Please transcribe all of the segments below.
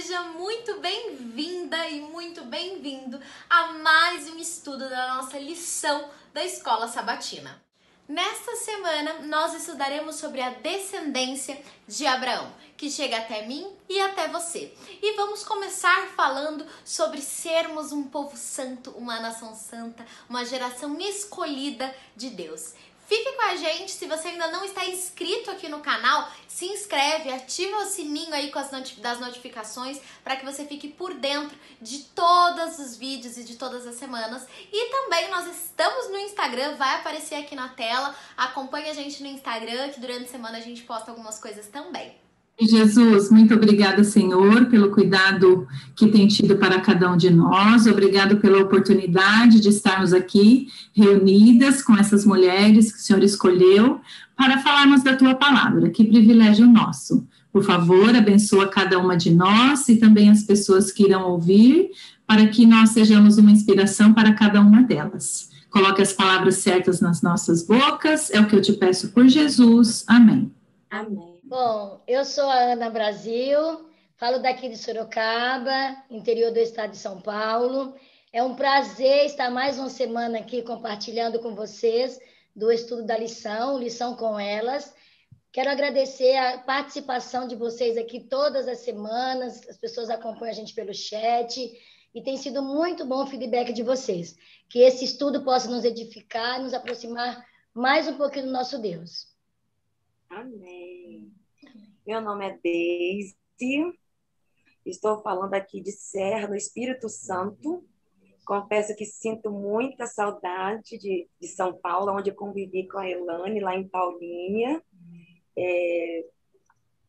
Seja muito bem-vinda e muito bem-vindo a mais um estudo da nossa lição da Escola Sabatina. Nesta semana, nós estudaremos sobre a descendência de Abraão, que chega até mim e até você. E vamos começar falando sobre sermos um povo santo, uma nação santa, uma geração escolhida de Deus. Fique com a gente, se você ainda não está inscrito aqui no canal, se inscreve, ativa o sininho aí das notificações para que você fique por dentro de todos os vídeos e de todas as semanas. E também nós estamos no Instagram, vai aparecer aqui na tela, acompanhe a gente no Instagram, que durante a semana a gente posta algumas coisas também. Jesus, muito obrigada, Senhor, pelo cuidado que tem tido para cada um de nós. Obrigado pela oportunidade de estarmos aqui reunidas com essas mulheres que o Senhor escolheu para falarmos da tua palavra. Que privilégio nosso. Por favor, abençoa cada uma de nós e também as pessoas que irão ouvir, para que nós sejamos uma inspiração para cada uma delas. Coloque as palavras certas nas nossas bocas, é o que eu te peço por Jesus. Amém. Amém. Bom, eu sou a Ana Brasil, falo daqui de Sorocaba, interior do estado de São Paulo. É um prazer estar mais uma semana aqui compartilhando com vocês do estudo da lição com elas. Quero agradecer a participação de vocês aqui todas as semanas, as pessoas acompanham a gente pelo chat e tem sido muito bom o feedback de vocês. Que esse estudo possa nos edificar e nos aproximar mais um pouquinho do nosso Deus. Amém. Meu nome é Deise, estou falando aqui de Serra, no Espírito Santo. Confesso que sinto muita saudade de São Paulo, onde eu convivi com a Elane, lá em Paulinha.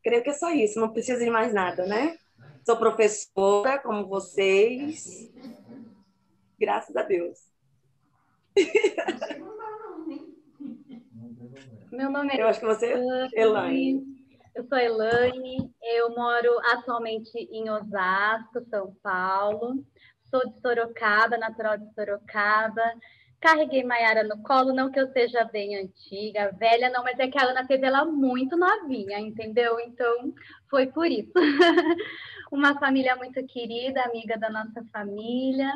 Creio que é só isso, não preciso de mais nada, né? Sou professora, como vocês. Graças a Deus. Meu nome é Eu acho que você é Elane. Eu sou Elane, eu moro atualmente em Osasco, São Paulo. Sou de Sorocaba, natural de Sorocaba. Carreguei Maiara no colo, não que eu seja bem antiga, velha não, mas é que a Ana teve ela muito novinha, entendeu? Então, foi por isso. Uma família muito querida, amiga da nossa família.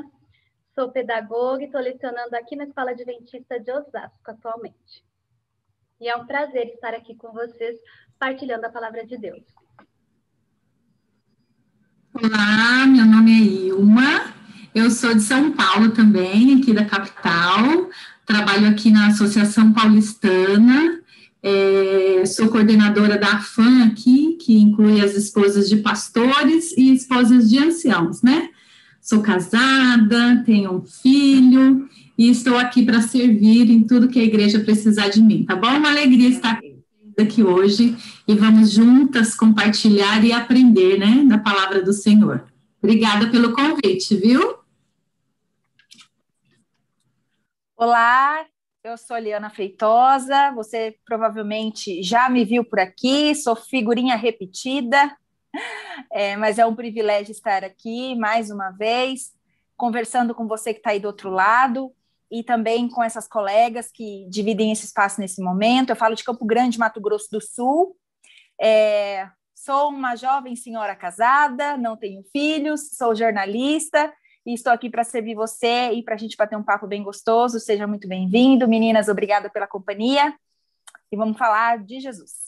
Sou pedagoga e estou lecionando aqui na Escola Adventista de Osasco atualmente. E é um prazer estar aqui com vocês, partilhando a palavra de Deus. Olá, meu nome é Ilma, eu sou de São Paulo também, aqui da capital, trabalho aqui na Associação Paulistana, sou coordenadora da AFAM aqui, que inclui as esposas de pastores e esposas de anciãos, né? Sou casada, tenho um filho e estou aqui para servir em tudo que a igreja precisar de mim, tá bom? Uma alegria estar aqui hoje e vamos juntas compartilhar e aprender, né, da palavra do Senhor. Obrigada pelo convite, viu? Olá, eu sou Liana Feitosa, você provavelmente já me viu por aqui, sou figurinha repetida, mas é um privilégio estar aqui mais uma vez, conversando com você que está aí do outro lado, e também com essas colegas que dividem esse espaço nesse momento. Eu falo de Campo Grande, Mato Grosso do Sul. Sou uma jovem senhora casada, não tenho filhos, sou jornalista e estou aqui para servir você e para a gente bater um papo bem gostoso. Seja muito bem-vindo. Meninas, obrigada pela companhia. E vamos falar de Jesus.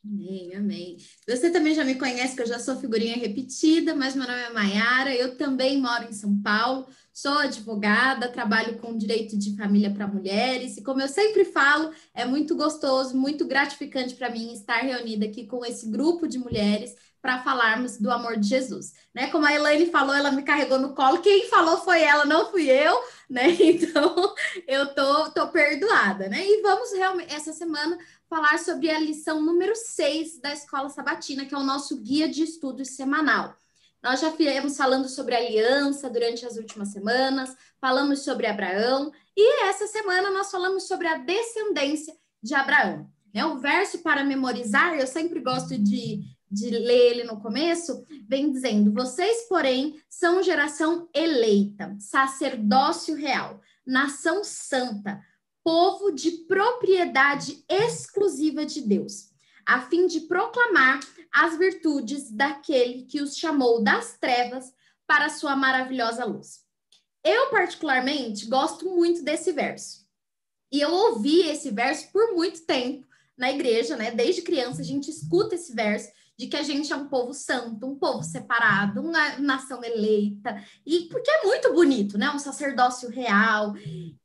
Amém, amém. Você também já me conhece, que eu já sou figurinha repetida, mas meu nome é Maiara, eu também moro em São Paulo, sou advogada, trabalho com direito de família para mulheres, e como eu sempre falo, é muito gostoso, muito gratificante para mim estar reunida aqui com esse grupo de mulheres para falarmos do amor de Jesus, né? Como a Elaine falou, ela me carregou no colo, quem falou foi ela, não fui eu, né? Então, eu tô perdoada, né? E vamos realmente, essa semana, falar sobre a lição número 6 da Escola Sabatina, que é o nosso guia de estudos semanal. Nós já viemos falando sobre aliança durante as últimas semanas, falamos sobre Abraão, e essa semana nós falamos sobre a descendência de Abraão. O verso para memorizar, eu sempre gosto de ler ele no começo, vem dizendo: vocês, porém, são geração eleita, sacerdócio real, nação santa, povo de propriedade exclusiva de Deus. a fim de proclamar as virtudes daquele que os chamou das trevas para a sua maravilhosa luz. Eu, particularmente, gosto muito desse verso. E eu ouvi esse verso por muito tempo na igreja, né? Desde criança a gente escuta esse verso de que a gente é um povo santo, um povo separado, uma nação eleita, e porque é muito bonito, né? Um sacerdócio real.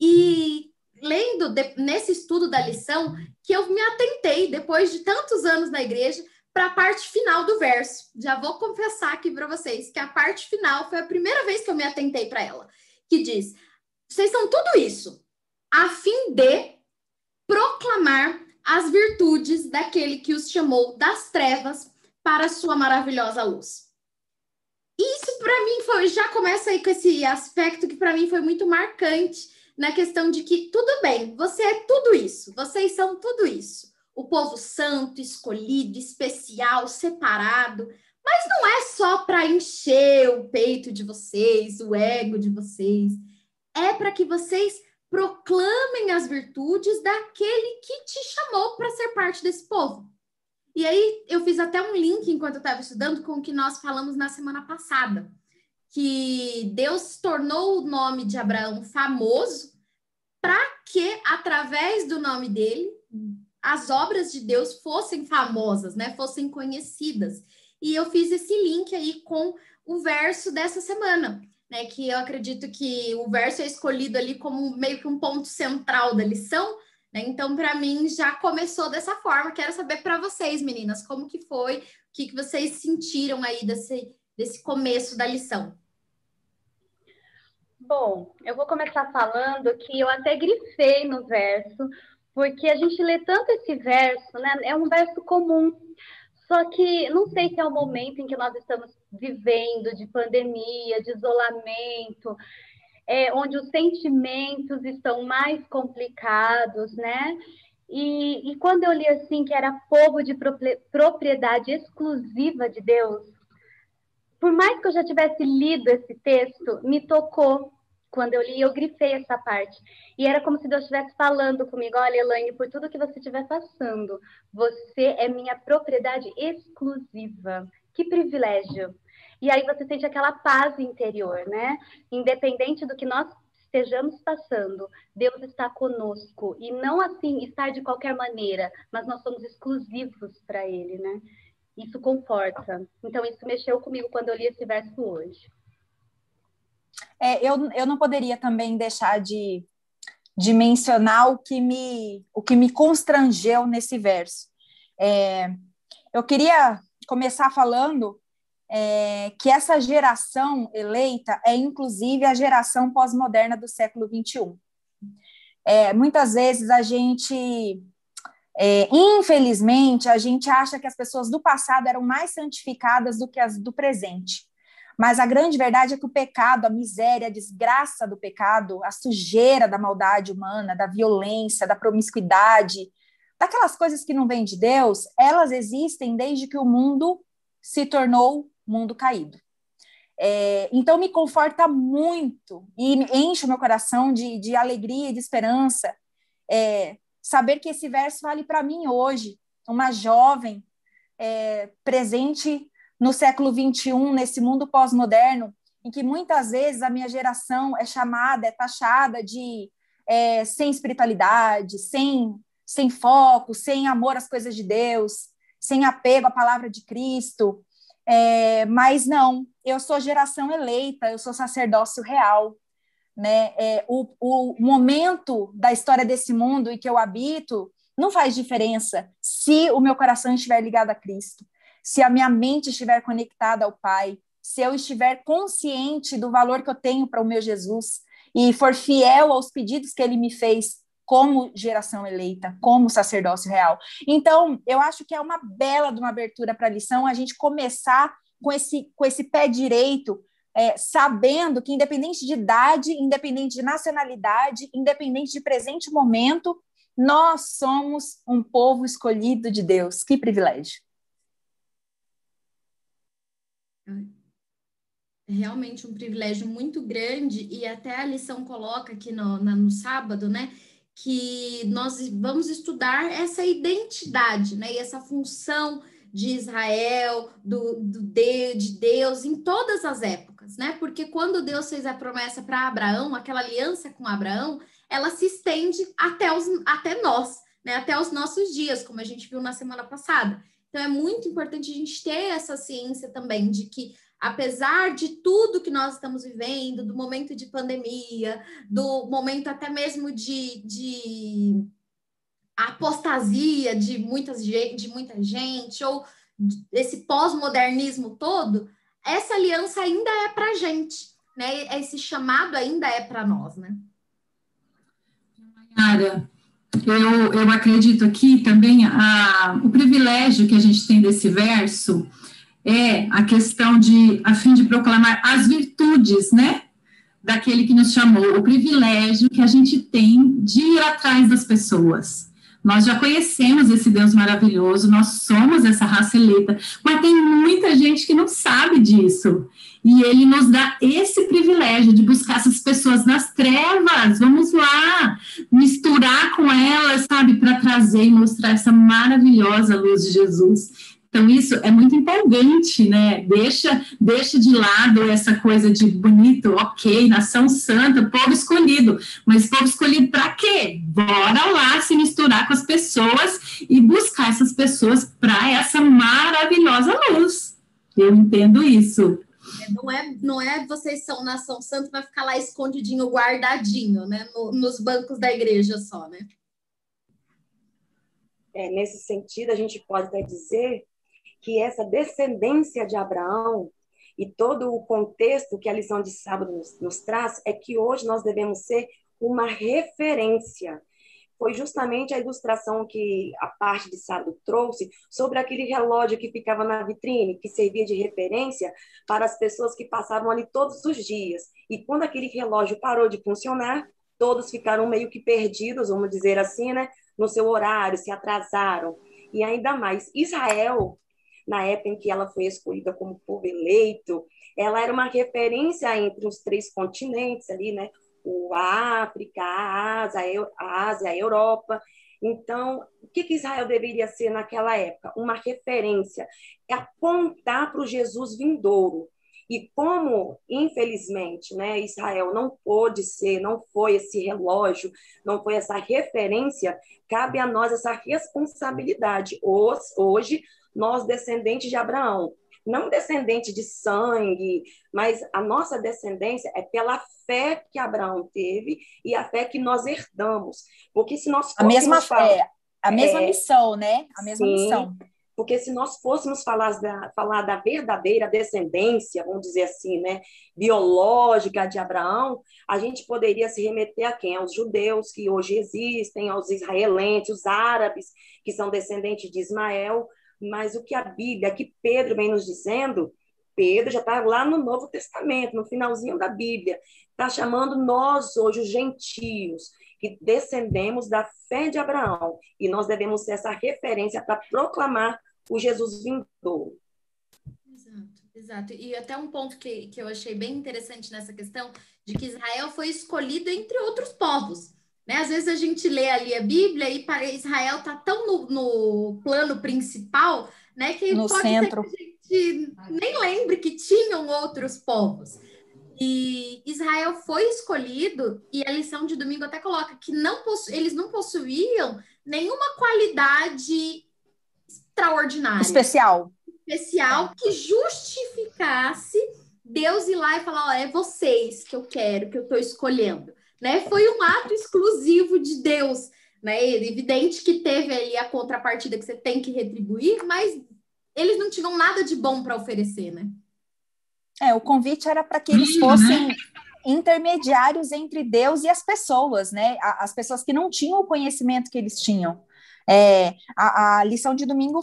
E lendo nesse estudo da lição, que eu me atentei, depois de tantos anos na igreja, para a parte final do verso. Já vou confessar aqui para vocês que a parte final foi a primeira vez que eu me atentei para ela, que diz: vocês são tudo isso, a fim de proclamar as virtudes daquele que os chamou das trevas para a sua maravilhosa luz. Isso, para mim, já começa aí com esse aspecto que, para mim, foi muito marcante, na questão de que, tudo bem, você é tudo isso, vocês são tudo isso. O povo santo, escolhido, especial, separado, mas não é só para encher o peito de vocês, o ego de vocês. É para que vocês proclamem as virtudes daquele que te chamou para ser parte desse povo. E aí eu fiz até um link enquanto eu estava estudando com o que nós falamos na semana passada, que Deus tornou o nome de Abraão famoso para que, através do nome dele, as obras de Deus fossem famosas, né? Fossem conhecidas. E eu fiz esse link aí com o verso dessa semana, né? Que eu acredito que o verso é escolhido ali como meio que um ponto central da lição, né? Então, para mim, já começou dessa forma. Quero saber para vocês, meninas, como que foi, o que vocês sentiram aí desse começo da lição. Bom, eu vou começar falando que eu até grifei no verso, porque a gente lê tanto esse verso, né? É um verso comum, só que não sei se é o momento em que nós estamos vivendo, de pandemia, de isolamento, onde os sentimentos estão mais complicados, né? E quando eu li assim que era povo de propriedade exclusiva de Deus, por mais que eu já tivesse lido esse texto, me tocou. Quando eu li, eu grifei essa parte. E era como se Deus estivesse falando comigo: olha, Elaine, por tudo que você estiver passando, você é minha propriedade exclusiva. Que privilégio. E aí você sente aquela paz interior, né? Independente do que nós estejamos passando, Deus está conosco. E não assim estar de qualquer maneira, mas nós somos exclusivos para Ele, né? Isso conforta. Então, isso mexeu comigo quando eu li esse verso hoje. Eu não poderia também deixar de mencionar o que me constrangeu nesse verso. Eu queria começar falando que essa geração eleita é, inclusive, a geração pós-moderna do século XXI. Muitas vezes a gente... infelizmente, a gente acha que as pessoas do passado eram mais santificadas do que as do presente. Mas a grande verdade é que o pecado, a miséria, a desgraça do pecado, a sujeira da maldade humana, da violência, da promiscuidade, daquelas coisas que não vêm de Deus, elas existem desde que o mundo se tornou mundo caído. Então me conforta muito e enche o meu coração de alegria e de esperança saber que esse verso vale para mim hoje, uma jovem presente no século XXI, nesse mundo pós-moderno, em que muitas vezes a minha geração é chamada, é taxada de sem espiritualidade, sem foco, sem amor às coisas de Deus, sem apego à palavra de Cristo. Mas não, eu sou geração eleita, eu sou sacerdócio real. Né? O momento da história desse mundo em que eu habito não faz diferença se o meu coração estiver ligado a Cristo, se a minha mente estiver conectada ao Pai, se eu estiver consciente do valor que eu tenho para o meu Jesus e for fiel aos pedidos que ele me fez como geração eleita, como sacerdócio real. Então, eu acho que é uma bela de uma abertura para a lição a gente começar com esse pé direito, sabendo que independente de idade, independente de nacionalidade, independente de presente momento, nós somos um povo escolhido de Deus. Que privilégio. É realmente um privilégio muito grande, e até a lição coloca aqui no sábado, né, que nós vamos estudar essa identidade, né? E essa função de Israel, de Deus em todas as épocas, né? Porque quando Deus fez a promessa para Abraão, aquela aliança com Abraão, ela se estende até nós, né? Até os nossos dias, como a gente viu na semana passada. Então, é muito importante a gente ter essa ciência também de que, apesar de tudo que nós estamos vivendo, do momento de pandemia, do momento até mesmo de apostasia de muita gente, ou esse pós-modernismo todo, essa aliança ainda é para a gente, né? Esse chamado ainda é para nós, né? Mayara, eu acredito aqui também o privilégio que a gente tem desse verso é a questão a fim de proclamar as virtudes, né, daquele que nos chamou, o privilégio que a gente tem de ir atrás das pessoas. Nós já conhecemos esse Deus maravilhoso, nós somos essa raça eleita, mas tem muita gente que não sabe disso. E ele nos dá esse privilégio de buscar essas pessoas nas trevas. Vamos lá, misturar com elas, sabe, para trazer e mostrar essa maravilhosa luz de Jesus. Então, isso é muito empolgante, né? Deixa de lado essa coisa de bonito, ok, nação santa, povo escolhido. Mas povo escolhido para quê? Bora lá se misturar com as pessoas e buscar essas pessoas para essa maravilhosa luz. Eu entendo isso. Não é vocês são nação santa, vai ficar lá escondidinho, guardadinho, né? Nos bancos da igreja só, né? Nesse sentido, a gente pode até dizer que essa descendência de Abraão e todo o contexto que a lição de sábado nos traz é que hoje nós devemos ser uma referência. Foi justamente a ilustração que a parte de sábado trouxe sobre aquele relógio que ficava na vitrine, que servia de referência para as pessoas que passavam ali todos os dias. E quando aquele relógio parou de funcionar, todos ficaram meio que perdidos, vamos dizer assim, né, no seu horário, se atrasaram. E ainda mais, Israel, na época em que ela foi escolhida como povo eleito, ela era uma referência entre os 3 continentes ali, né? A África, a Ásia, a Europa. Então, o que Israel deveria ser naquela época? Uma referência, apontar para o Jesus vindouro. E como, infelizmente, né, Israel não pôde ser, não foi esse relógio, não foi essa referência, cabe a nós essa responsabilidade. Hoje, nós, descendentes de Abraão, não descendente de sangue, mas a nossa descendência é pela fé que Abraão teve e a fé que nós herdamos. Porque se nós a mesma fé, a mesma missão, né? A mesma missão. Porque se nós fôssemos falar da verdadeira descendência, vamos dizer assim, né, biológica de Abraão, a gente poderia se remeter a quem? Aos judeus que hoje existem, aos israelenses, os árabes, que são descendentes de Ismael. Mas o que a Bíblia, que Pedro vem nos dizendo, Pedro já está lá no Novo Testamento, no finalzinho da Bíblia, está chamando nós hoje, os gentios, que descendemos da fé de Abraão, e nós devemos ser essa referência para proclamar o Jesus vindouro. Exato. E até um ponto que eu achei bem interessante nessa questão, de que Israel foi escolhido entre outros povos. Né? Às vezes a gente lê ali a Bíblia e Israel está tão no plano principal, né, que no pode centro. ser que a gente nem lembre que tinham outros povos. E Israel foi escolhido, e a lição de domingo até coloca que eles não possuíam nenhuma qualidade extraordinária. Especial que justificasse Deus ir lá e falar, é vocês que eu quero, que eu estou escolhendo. Né? Foi um ato exclusivo de Deus, né? Evidente que teve ali a contrapartida que você tem que retribuir, mas eles não tinham nada de bom para oferecer, né? O convite era para que eles fossem intermediários entre Deus e as pessoas, né? As pessoas que não tinham o conhecimento que eles tinham. A lição de domingo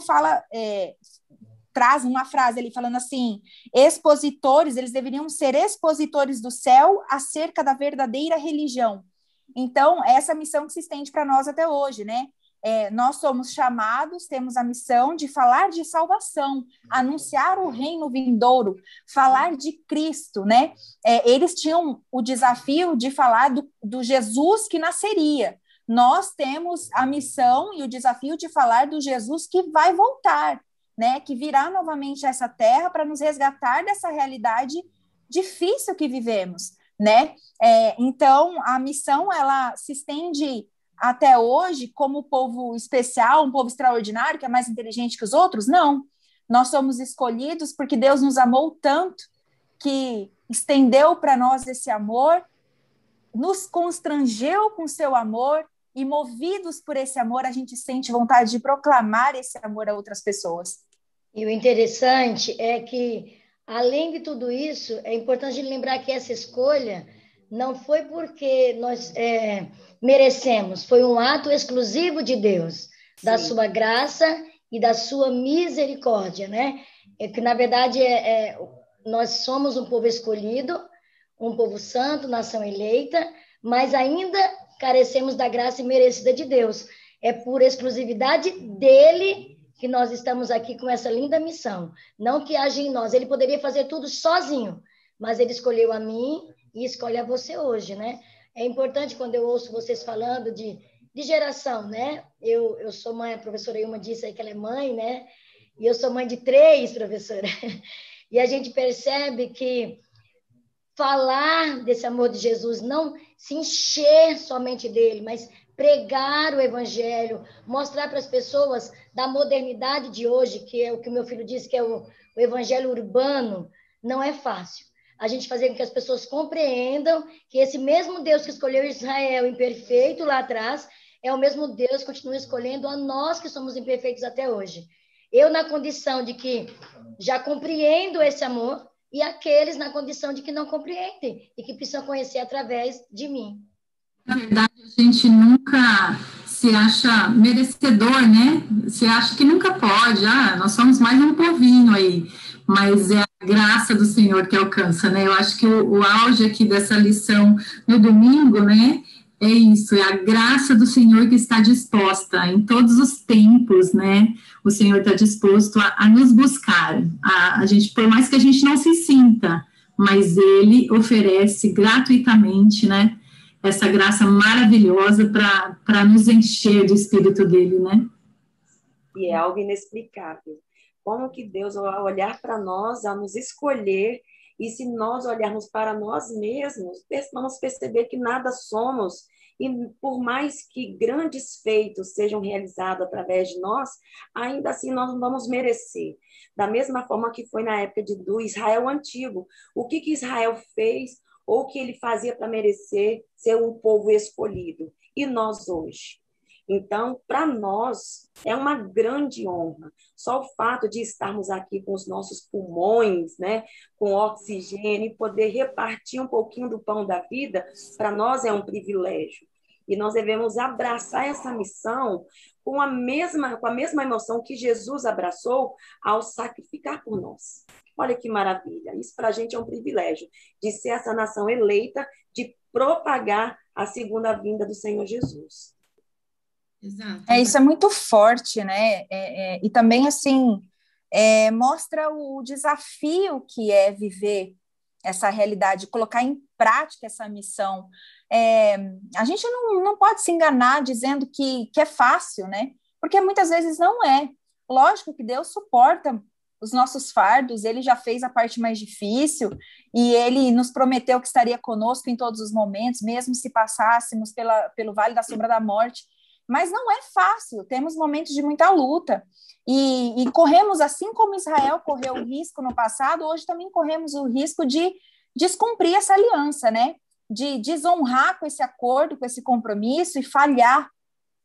traz uma frase ali falando assim, expositores, eles deveriam ser expositores do céu acerca da verdadeira religião. Então, essa missão que se estende para nós até hoje, né? Nós somos chamados, temos a missão de falar de salvação, anunciar o reino vindouro, falar de Cristo, né? Eles tinham o desafio de falar do Jesus que nasceria, nós temos a missão e o desafio de falar do Jesus que vai voltar, né? Que virá novamente a essa terra para nos resgatar dessa realidade difícil que vivemos, né? Então, a missão, ela se estende até hoje como povo especial, um povo extraordinário, que é mais inteligente que os outros? Não. Nós somos escolhidos porque Deus nos amou tanto que estendeu para nós esse amor, nos constrangeu com seu amor, e movidos por esse amor, a gente sente vontade de proclamar esse amor a outras pessoas. E o interessante é que, além de tudo isso, é importante lembrar que essa escolha não foi porque nós merecemos, foi um ato exclusivo de Deus, da sua graça e da sua misericórdia, né? É que, na verdade, nós somos um povo escolhido, um povo santo, nação eleita, mas ainda carecemos da graça imerecida de Deus. É por exclusividade dele que nós estamos aqui com essa linda missão. Não que haja em nós. Ele poderia fazer tudo sozinho, mas ele escolheu a mim e escolhe a você hoje, né? É importante quando eu ouço vocês falando de geração, né? Eu sou mãe, a professora Ilma disse aí que ela é mãe, né? E eu sou mãe de 3, professora. E a gente percebe que falar desse amor de Jesus, não se encher somente dele, mas pregar o evangelho, mostrar para as pessoas da modernidade de hoje, que é o que o meu filho disse, que é o evangelho urbano, não é fácil. A gente fazer com que as pessoas compreendam que esse mesmo Deus que escolheu Israel imperfeito lá atrás, é o mesmo Deus que continua escolhendo a nós que somos imperfeitos até hoje. Eu na condição de que já compreendo esse amor, e aqueles na condição de que não compreendem e que precisam conhecer através de mim. Na verdade, a gente nunca se acha merecedor, né? Se acha que nunca pode. Nós somos mais um povinho aí. Mas é a graça do Senhor que alcança, né? Eu acho que o auge aqui dessa lição no domingo, né? É isso, é a graça do Senhor que está disposta em todos os tempos, né? O Senhor está disposto a nos buscar. A gente, por mais que a gente não se sinta, mas Ele oferece gratuitamente, né? Essa graça maravilhosa para nos encher do Espírito dele, né? E é algo inexplicável. Como que Deus, ao olhar para nós, ao nos escolher, e se nós olharmos para nós mesmos, vamos perceber que nada somos, e por mais que grandes feitos sejam realizados através de nós, ainda assim nós não vamos merecer. Da mesma forma que foi na época do Israel antigo. O que Israel fez, ou o que ele fazia para merecer ser um povo escolhido? E nós hoje? Então, para nós, é uma grande honra. Só o fato de estarmos aqui com os nossos pulmões, né, com oxigênio, e poder repartir um pouquinho do pão da vida, para nós é um privilégio. E nós devemos abraçar essa missão com a mesma emoção que Jesus abraçou ao sacrificar por nós. Olha que maravilha. Isso para a gente é um privilégio, de ser essa nação eleita, de propagar a segunda vinda do Senhor Jesus. Exato. Isso é muito forte, né? E também, assim, mostra o desafio que é viver essa realidade, colocar em prática essa missão. A gente não pode se enganar dizendo que é fácil, né? Porque muitas vezes não é. Lógico que Deus suporta os nossos fardos, ele já fez a parte mais difícil e ele nos prometeu que estaria conosco em todos os momentos, mesmo se passássemos pelo vale da sombra da morte. Mas não é fácil, temos momentos de muita luta e corremos, assim como Israel correu o risco no passado, hoje também corremos o risco de descumprir essa aliança, né? De desonrar com esse acordo, com esse compromisso e falhar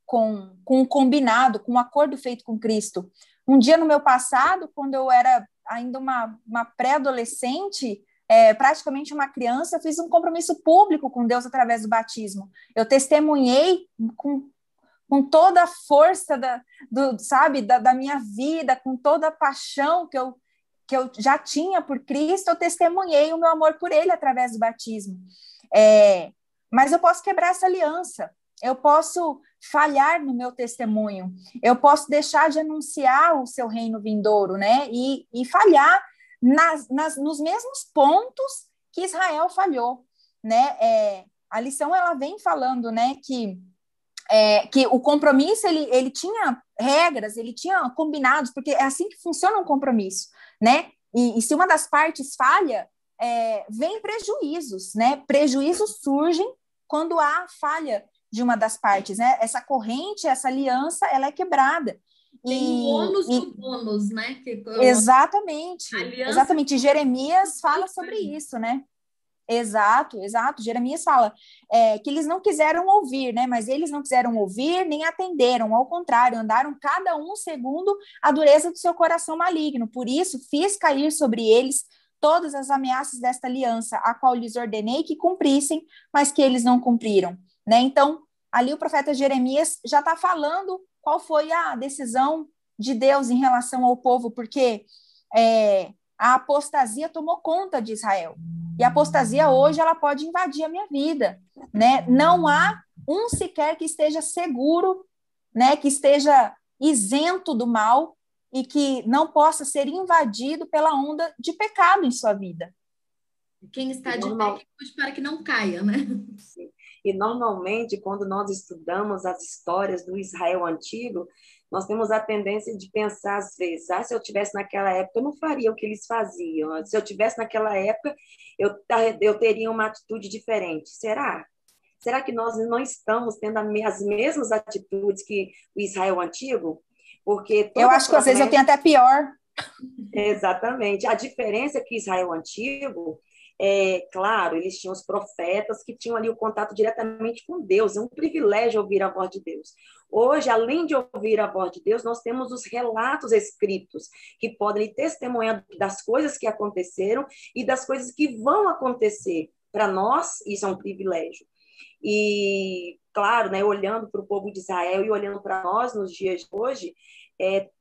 com o combinado, com o acordo feito com Cristo. Um dia no meu passado, quando eu era ainda uma pré-adolescente, praticamente uma criança, eu fiz um compromisso público com Deus através do batismo. Eu testemunhei com toda a força da minha vida, com toda a paixão que eu já tinha por Cristo, eu testemunhei o meu amor por Ele através do batismo. Mas eu posso quebrar essa aliança, eu posso falhar no meu testemunho, eu posso deixar de anunciar o seu reino vindouro, né? E falhar nos mesmos pontos que Israel falhou, né? A lição, ela vem falando, né, que que o compromisso, ele tinha regras, ele tinha combinados, porque é assim que funciona um compromisso, né? E se uma das partes falha, vem prejuízos, né? Prejuízos surgem quando há falha de uma das partes, né? Essa corrente, essa aliança, ela é quebrada. Tem o ônus do bônus, né? Exatamente, aliança... exatamente. Jeremias fala sobre isso, né? Exato. Jeremias fala que eles não quiseram ouvir, né? Mas eles não quiseram ouvir nem atenderam, ao contrário, andaram cada um segundo a dureza do seu coração maligno. Por isso, fiz cair sobre eles todas as ameaças desta aliança, a qual lhes ordenei que cumprissem, mas que eles não cumpriram, né? Então, ali o profeta Jeremias já está falando qual foi a decisão de Deus em relação ao povo, porque a apostasia tomou conta de Israel. E a apostasia hoje, ela pode invadir a minha vida, né? Não há um sequer que esteja seguro, né? Que esteja isento do mal e que não possa ser invadido pela onda de pecado em sua vida. Quem está de pé, que cuide para que não caia, né? Sim. E normalmente, quando nós estudamos as histórias do Israel antigo, nós temos a tendência de pensar às vezes, se eu tivesse naquela época, eu não faria o que eles faziam. Se eu tivesse naquela época, eu teria uma atitude diferente. Será? Será que nós não estamos tendo as mesmas atitudes que o Israel antigo? Porque eu acho que às vezes eu tenho até pior. Exatamente. A diferença é que Israel antigo, claro, eles tinham os profetas que tinham ali o contato diretamente com Deus. É um privilégio ouvir a voz de Deus. Hoje, além de ouvir a voz de Deus, nós temos os relatos escritos que podem testemunhar das coisas que aconteceram e das coisas que vão acontecer. Para nós, isso é um privilégio. E, claro, né, olhando para o povo de Israel e olhando para nós nos dias de hoje,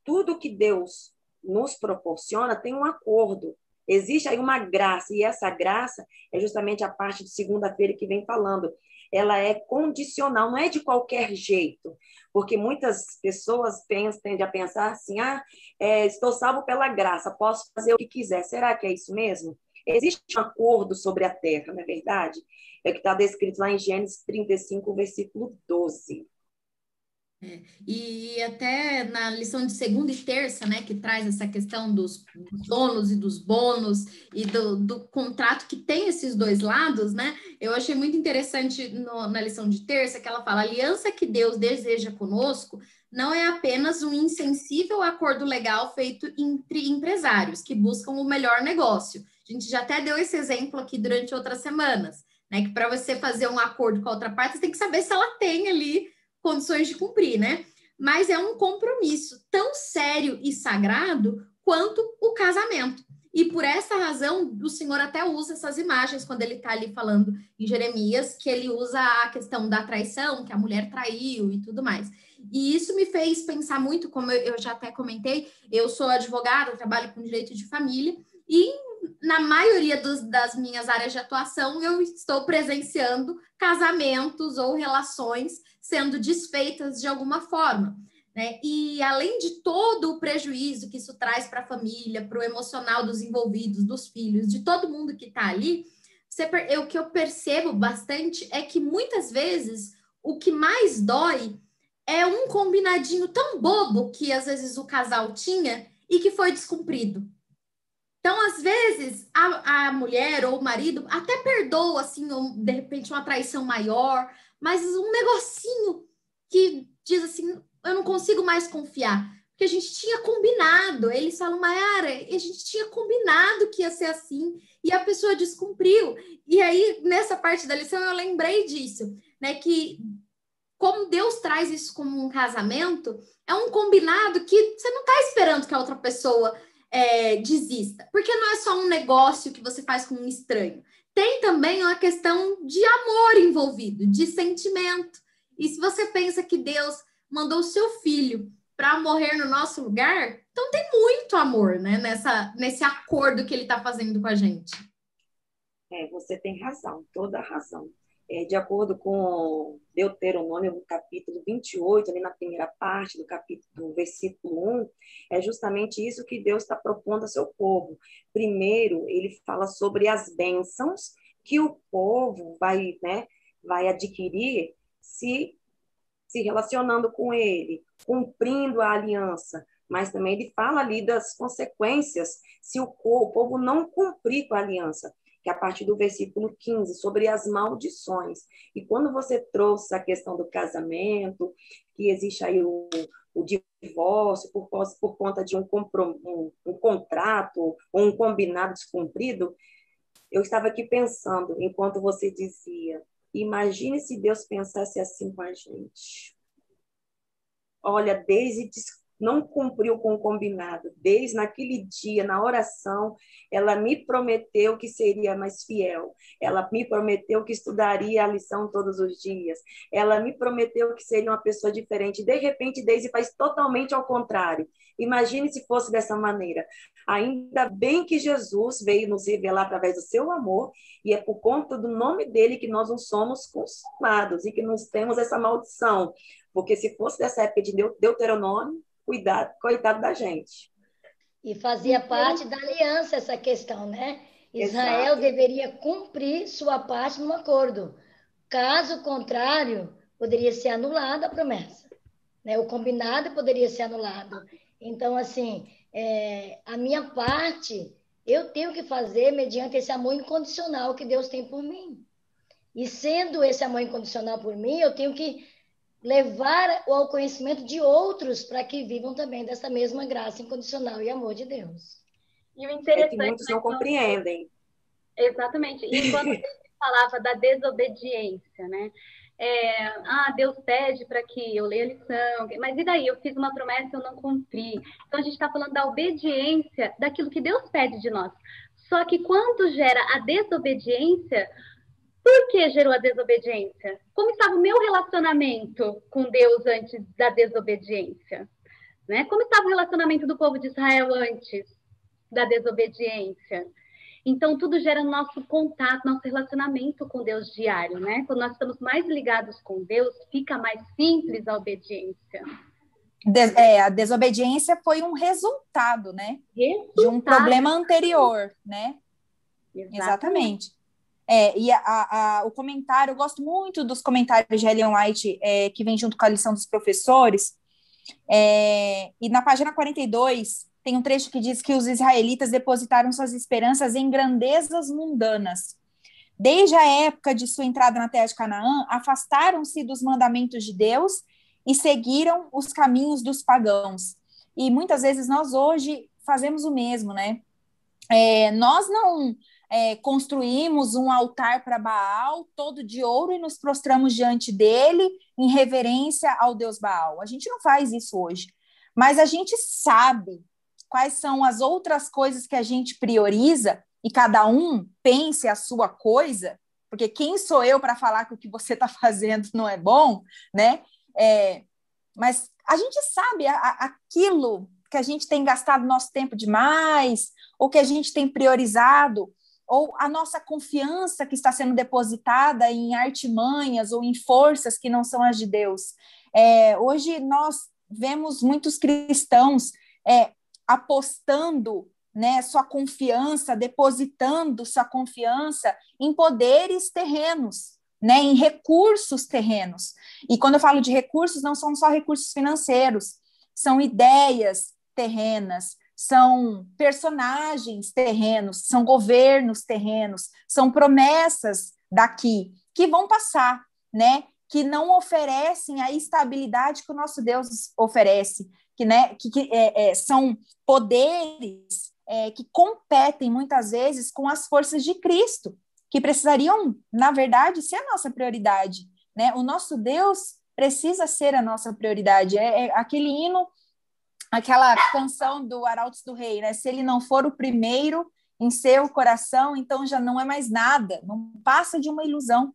tudo que Deus nos proporciona tem um acordo. Existe aí uma graça, e essa graça é justamente a parte de segunda-feira que vem falando. Ela é condicional, não é de qualquer jeito, porque muitas pessoas tendem a pensar assim, estou salvo pela graça, posso fazer o que quiser. Será que é isso mesmo? Existe um acordo sobre a terra, não é verdade? É o que está descrito lá em Gênesis 35, versículo 12. E até na lição de segunda e terça, né, que traz essa questão dos ônus e dos bônus e do contrato que tem esses dois lados, né, eu achei muito interessante na lição de terça que ela fala, a aliança que Deus deseja conosco não é apenas um insensível acordo legal feito entre empresários que buscam o melhor negócio. A gente já até deu esse exemplo aqui durante outras semanas, né, que para você fazer um acordo com a outra parte, você tem que saber se ela tem ali condições de cumprir, né? Mas é um compromisso tão sério e sagrado quanto o casamento. E por essa razão, o Senhor até usa essas imagens quando ele está ali falando em Jeremias, que ele usa a questão da traição, que a mulher traiu e tudo mais. E isso me fez pensar muito, como eu já até comentei, eu sou advogada, trabalho com direito de família, e na maioria das minhas áreas de atuação, eu estou presenciando casamentos ou relações sendo desfeitas de alguma forma, né? E além de todo o prejuízo que isso traz para a família, para o emocional dos envolvidos, dos filhos, de todo mundo que está ali, o que eu percebo bastante é que muitas vezes o que mais dói é um combinadinho tão bobo que às vezes o casal tinha e que foi descumprido. Então, às vezes, a mulher ou o marido até perdoa, assim, de repente, uma traição maior, mas um negocinho que diz assim, eu não consigo mais confiar. Porque a gente tinha combinado. Eles falam, Mayara, a gente tinha combinado que ia ser assim, e a pessoa descumpriu. E aí, nessa parte da lição, eu lembrei disso, né? Que como Deus traz isso como um casamento, é um combinado que você não está esperando que a outra pessoa desista. Porque não é só um negócio que você faz com um estranho. Tem também uma questão de amor envolvido, de sentimento. E se você pensa que Deus mandou o seu filho para morrer no nosso lugar, então tem muito amor, né, nesse acordo que ele está fazendo com a gente. Você tem razão, toda a razão. De acordo com Deuteronômio, no capítulo 28, ali na primeira parte do capítulo, versículo 1, é justamente isso que Deus está propondo ao seu povo. Primeiro, ele fala sobre as bênçãos que o povo vai adquirir se se relacionando com ele, cumprindo a aliança, mas também ele fala ali das consequências se o povo não cumprir com a aliança, que é a partir do versículo 15, sobre as maldições. E quando você trouxe a questão do casamento, que existe aí o divórcio por conta de um contrato ou um combinado descumprido, eu estava aqui pensando, enquanto você dizia, imagine se Deus pensasse assim com a gente. Olha, desde não cumpriu com o combinado, desde naquele dia, na oração, ela me prometeu que seria mais fiel, ela me prometeu que estudaria a lição todos os dias, ela me prometeu que seria uma pessoa diferente, de repente, Deise faz totalmente ao contrário. Imagine se fosse dessa maneira. Ainda bem que Jesus veio nos revelar através do seu amor, e é por conta do nome dele que nós não somos consolados e que nós temos essa maldição, porque se fosse dessa época de Deuteronômio, coitado da gente. E fazia parte da aliança essa questão, né? Israel deveria cumprir sua parte no acordo. Caso contrário, poderia ser anulada a promessa, né? O combinado poderia ser anulado. Então, assim, a minha parte, eu tenho que fazer mediante esse amor incondicional que Deus tem por mim. E sendo esse amor incondicional por mim, eu tenho que levar ao conhecimento de outros para que vivam também dessa mesma graça incondicional e amor de Deus. E o interessante que muitos não compreendem. Exatamente. E quando você falava da desobediência, né? Deus pede para que eu leia a lição, mas e daí? Eu fiz uma promessa e eu não cumpri. Então, a gente está falando da obediência, daquilo que Deus pede de nós. Só que quando gera a desobediência, por que gerou a desobediência? Como estava o meu relacionamento com Deus antes da desobediência? Né? Como estava o relacionamento do povo de Israel antes da desobediência? Então, tudo gera nosso contato, nosso relacionamento com Deus diário, né? Quando nós estamos mais ligados com Deus, fica mais simples a obediência. A desobediência foi um resultado, né? De um problema anterior, né? Exatamente. E o comentário, eu gosto muito dos comentários de Ellen White, que vem junto com a lição dos professores, e na página 42, tem um trecho que diz que os israelitas depositaram suas esperanças em grandezas mundanas. Desde a época de sua entrada na terra de Canaã, afastaram-se dos mandamentos de Deus e seguiram os caminhos dos pagãos. E muitas vezes nós hoje fazemos o mesmo, né? Nós não construímos um altar para Baal todo de ouro e nos prostramos diante dele em reverência ao Deus Baal. A gente não faz isso hoje, mas a gente sabe quais são as outras coisas que a gente prioriza e cada um pense a sua coisa, porque quem sou eu para falar que o que você está fazendo não é bom, né? Mas a gente sabe aquilo que a gente tem gastado nosso tempo demais, ou que a gente tem priorizado, ou a nossa confiança que está sendo depositada em artimanhas ou em forças que não são as de Deus. Hoje nós vemos muitos cristãos apostando, né, sua confiança, depositando sua confiança em poderes terrenos, né, em recursos terrenos. E quando eu falo de recursos, não são só recursos financeiros, são ideias terrenas, são personagens terrenos, são governos terrenos, são promessas daqui que vão passar, né, que não oferecem a estabilidade que o nosso Deus oferece, que são poderes que competem muitas vezes com as forças de Cristo, que precisariam, na verdade, ser a nossa prioridade, né? O nosso Deus precisa ser a nossa prioridade. Aquele hino, aquela canção do Arautos do Rei, né? Se ele não for o primeiro em seu coração, então já não é mais nada, não passa de uma ilusão.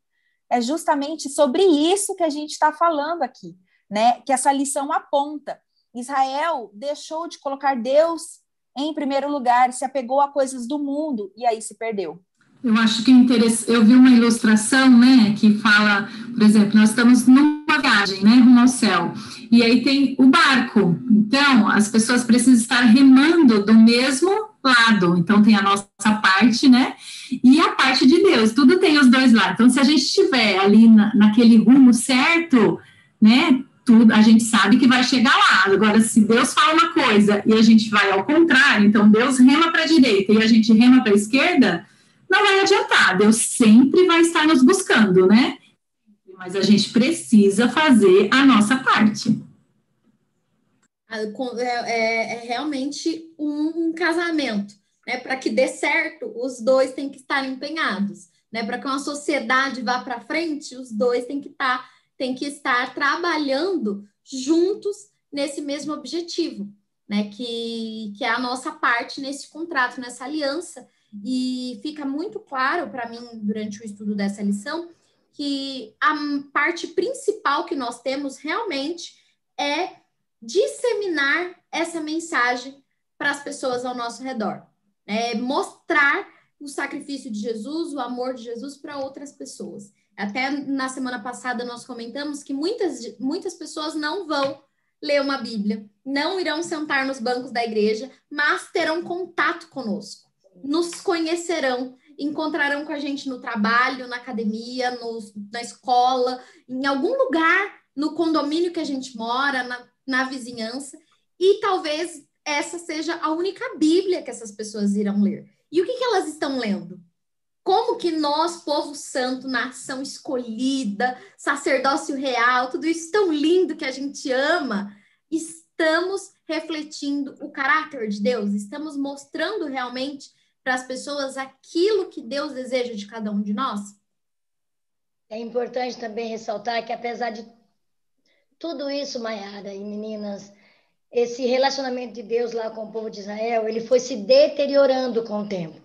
É justamente sobre isso que a gente está falando aqui, né? Que essa lição aponta. Israel deixou de colocar Deus em primeiro lugar, se apegou a coisas do mundo e aí se perdeu. Eu acho que eu vi uma ilustração, né, que fala, por exemplo, nós estamos numa viagem, né, rumo ao céu, e aí tem o barco, então as pessoas precisam estar remando do mesmo lado, então tem a nossa parte, né, e a parte de Deus, tudo tem os dois lados, então se a gente estiver ali naquele rumo certo, né? Tudo, a gente sabe que vai chegar lá. Agora, se Deus fala uma coisa e a gente vai ao contrário, então Deus rema para a direita e a gente rema para a esquerda, não vai adiantar. Deus sempre vai estar nos buscando, né? Mas a gente precisa fazer a nossa parte. É realmente um casamento, né? Para que dê certo, os dois têm que estar empenhados, né? Para que uma sociedade vá para frente, os dois têm que estar trabalhando juntos nesse mesmo objetivo, né? Que é a nossa parte nesse contrato, nessa aliança. E fica muito claro para mim, durante o estudo dessa lição, que a parte principal que nós temos realmente é disseminar essa mensagem para as pessoas ao nosso redor, né? Mostrar o sacrifício de Jesus, o amor de Jesus para outras pessoas. Até na semana passada nós comentamos que muitas pessoas não vão ler uma Bíblia, não irão sentar nos bancos da igreja, mas terão contato conosco, nos conhecerão, encontrarão com a gente no trabalho, na academia, na escola, em algum lugar, no condomínio que a gente mora, na vizinhança, e talvez essa seja a única Bíblia que essas pessoas irão ler. E o que elas estão lendo? Como que nós, povo santo, nação escolhida, sacerdócio real, tudo isso tão lindo que a gente ama, estamos refletindo o caráter de Deus? Estamos mostrando realmente para as pessoas aquilo que Deus deseja de cada um de nós? É importante também ressaltar que, apesar de tudo isso, Maiara e meninas, esse relacionamento de Deus lá com o povo de Israel, ele foi se deteriorando com o tempo.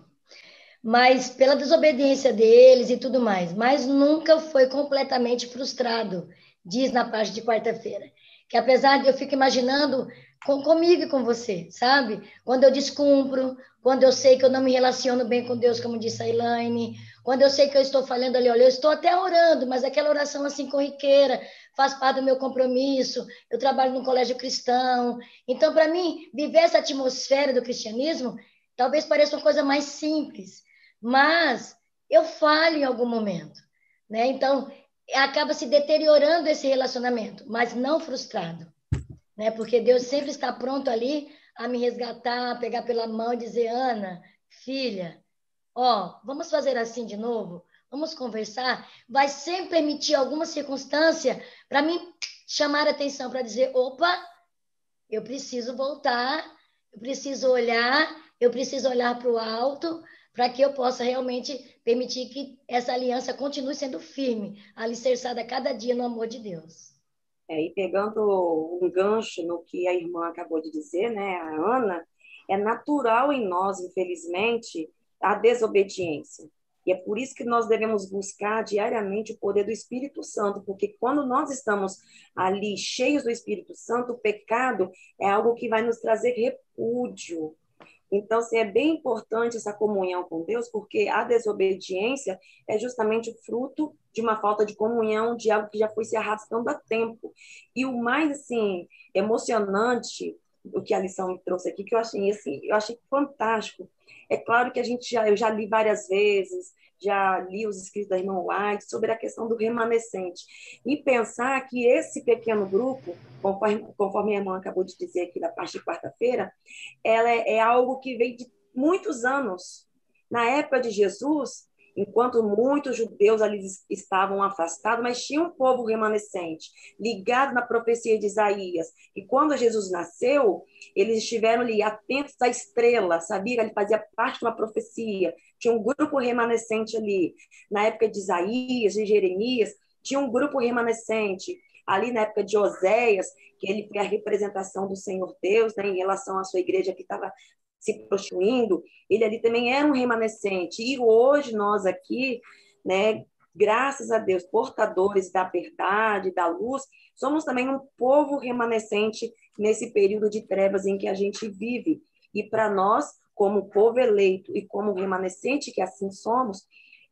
Mas pela desobediência deles e tudo mais, mas nunca foi completamente frustrado, diz na parte de quarta-feira. Que apesar de eu fico imaginando comigo e com você, sabe? Quando eu descumpro, quando eu sei que eu não me relaciono bem com Deus, como disse a Elaine, quando eu sei que eu estou falhando ali, olha, eu estou até orando, mas aquela oração assim corriqueira, faz parte do meu compromisso, eu trabalho num colégio cristão. Então, para mim, viver essa atmosfera do cristianismo talvez pareça uma coisa mais simples, mas eu falho em algum momento, né? Então, acaba se deteriorando esse relacionamento, mas não frustrado, né? Porque Deus sempre está pronto ali a me resgatar, a pegar pela mão e dizer, Ana, filha, vamos fazer assim de novo? Vamos conversar? Vai sempre permitir alguma circunstância para mim chamar a atenção, para dizer, opa, eu preciso voltar, eu preciso olhar para o alto, para que eu possa realmente permitir que essa aliança continue sendo firme, alicerçada cada dia no amor de Deus. E pegando um gancho no que a irmã acabou de dizer, né, a Ana, é natural em nós, infelizmente, a desobediência. E é por isso que nós devemos buscar diariamente o poder do Espírito Santo, porque quando nós estamos ali cheios do Espírito Santo, o pecado é algo que vai nos trazer repúdio. Então, assim, é bem importante essa comunhão com Deus, porque a desobediência é justamente o fruto de uma falta de comunhão, de algo que já foi se arrastando há tempo. E o mais, assim, emocionante do que a lição me trouxe aqui, que eu achei fantástico. É claro que eu já li várias vezes, já li os escritos da irmã White sobre a questão do remanescente. E pensar que esse pequeno grupo, conforme a irmã acabou de dizer aqui da parte de quarta-feira, ela é algo que veio de muitos anos. Na época de Jesus, enquanto muitos judeus ali estavam afastados, mas tinha um povo remanescente, ligado na profecia de Isaías. E quando Jesus nasceu, eles estiveram ali atentos à estrela, sabia que ele fazia parte de uma profecia. Tinha um grupo remanescente ali. Na época de Isaías, de Jeremias, tinha um grupo remanescente. Ali na época de Oséias, que ele foi a representação do Senhor Deus, né, em relação à sua igreja que estava se prostituindo, ele ali também era um remanescente. E hoje nós aqui, né, graças a Deus, portadores da verdade, da luz, somos também um povo remanescente nesse período de trevas em que a gente vive. E para nós, como povo eleito e como remanescente que assim somos,